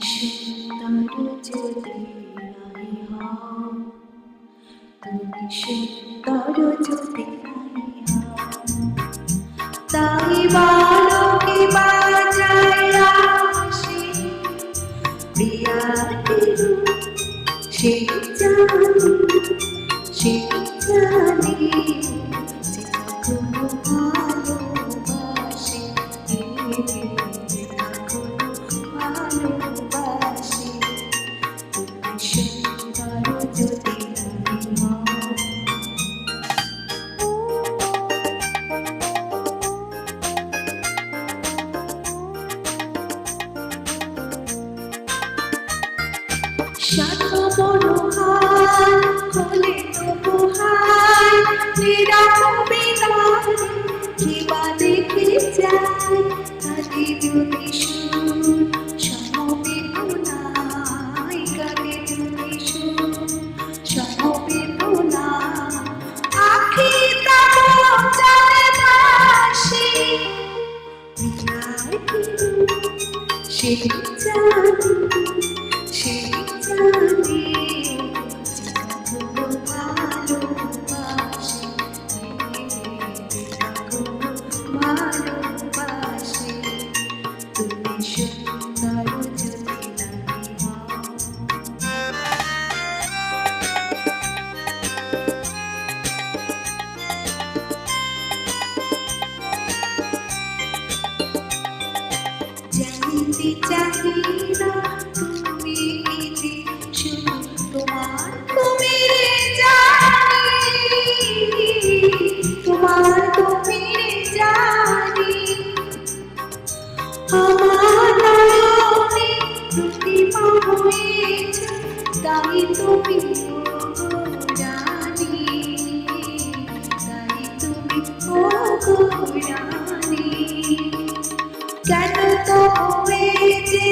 সুন্দর যদি নাহি হও, তুমি সুন্দর যদি নাহি হও, তাই বালকে বাজাইয়া আসি প্রিয়াটির সেই জানি, সেই জানি যে কোনো ভালোবাসি, যে কোনো ভালোবাসি, তুমি সুন্দর যদি নাহি হও। শত বড় হাল হলে তবু হাল নিরাপদে নারে কিবা দেখে যায়, তাতে যদি সুর সমবেদনায়, গানে যদি সুর সমবেদনা, আখি তাবো জানে ভাসি সেই জানি, সেই জানি যে কোনো ভালোবাসি, যে কোনো ভালোবাসি, তুমি সুন্দর যদি নাহি হও। জানিতে চাহি না তুমি যে শুধু তোমার তুমিরে জানি, তোমার তুমিরে জানি, আমার নয়নে প্রতিমা হয়েছে তাই তুমি জানি, তাই তুমি জানি, কেন তো হয়েছে